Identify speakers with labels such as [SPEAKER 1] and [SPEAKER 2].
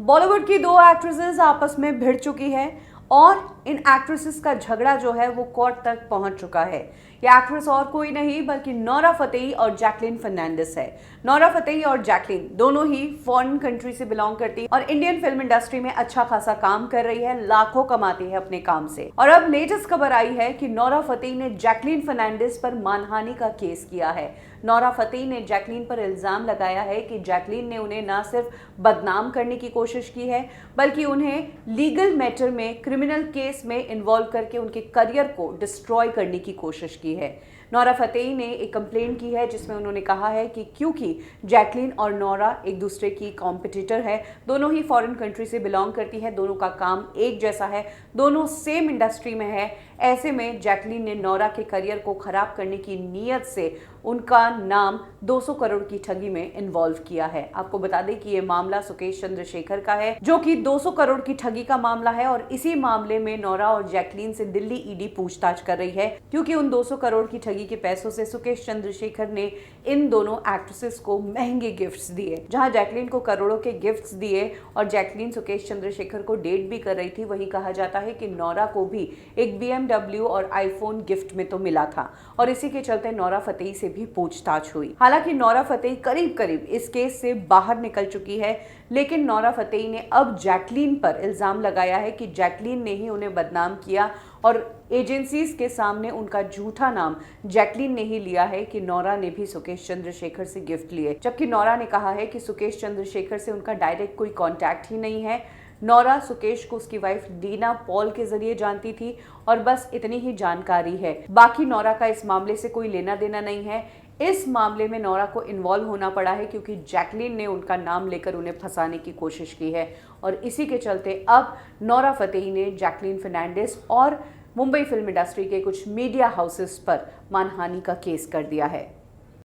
[SPEAKER 1] बॉलीवुड की दो एक्ट्रेसेस आपस में भिड़ चुकी हैं और इन एक्ट्रेसेस का झगड़ा जो है वो कोर्ट तक पहुंच चुका है। ये एक्ट्रेस और कोई नहीं बल्कि नोरा फतेही और जैकलीन फर्नांडिस है। नोरा फतेही और जैकलीन दोनों ही फॉरेन कंट्री से बिलोंग करती है और इंडियन फिल्म इंडस्ट्री में अच्छा खासा काम कर रही है, लाखों कमाती है अपने काम से। और अब लेटेस्ट खबर आई है कि नोरा फतेही ने जैकलीन फर्नांडिस पर मानहानि का केस किया है। नोरा फतेही ने जैकलीन पर इल्जाम लगाया है कि जैकलीन ने उन्हें न सिर्फ बदनाम करने की कोशिश की है बल्कि उन्हें लीगल मैटर में, क्रिमिनल केस में इन्वॉल्व करके उनके करियर को डिस्ट्रॉय करने की कोशिश की है। नोरा फतेही ने एक कंप्लेंट की है जिसमें उन्होंने कहा है कि क्योंकि जैकलीन और नोरा एक दूसरे की कॉम्पिटिटर है, दोनों ही फॉरेन कंट्री से बिलोंग करती है, दोनों का काम एक जैसा है, दोनों सेम इंडस्ट्री में है, ऐसे में जैकलीन ने नोरा के करियर को खराब करने की नीयत से उनका नाम 200 करोड़ की ठगी में इन्वॉल्व किया है। आपको बता दें कि ये मामला सुकेश चंद्रशेखर का है, जो कि 200 करोड़ की ठगी का मामला है और इसी मामले में नोरा और जैकलीन से दिल्ली ईडी पूछताछ कर रही है, क्योंकि उन 200 करोड़ की ठगी के पैसों से सुकेश चंद्रशेखर ने इन दोनों एक्ट्रेसेस को महंगे गिफ्ट्स दिए। जहां जैकलीन को करोड़ों के गिफ्ट्स दिए और जैकलीन सुकेश चंद्रशेखर को डेट भी कर रही थी, वहीं कहा जाता है कि नोरा को भी एक BMW और आईफोन गिफ्ट में तो मिला था और इसी के चलते नोरा फतेही से भी पूछताछ हुई। हालांकि नोरा फतेही करीब करीब इस केस से बाहर निकल चुकी है, लेकिन नोरा फतेही ने अब जैकलीन पर इल्जाम लगाया है कि जैकलीन ने ही उन्हें बदनाम किया और एजेंसीज के सामने उनका झूठा नाम जैकलीन ने ही लिया है कि नोरा ने भी सुकेश चंद्रशेखर से गिफ्ट लिए, जबकि नोरा ने कहा है कि सुकेश चंद्रशेखर से उनका डायरेक्ट कोई कॉन्टैक्ट ही नहीं है। नोरा सुकेश को उसकी वाइफ डीना पॉल के जरिए जानती थी और बस इतनी ही जानकारी है, बाकी नोरा का इस मामले से कोई लेना देना नहीं है। इस मामले में नोरा को इन्वॉल्व होना पड़ा है क्योंकि जैकलीन ने उनका नाम लेकर उन्हें फंसाने की कोशिश की है और इसी के चलते अब नोरा फतेही ने जैकलीन फर्नांडिस और मुंबई फिल्म इंडस्ट्री के कुछ मीडिया हाउसेस पर मानहानि का केस कर दिया है।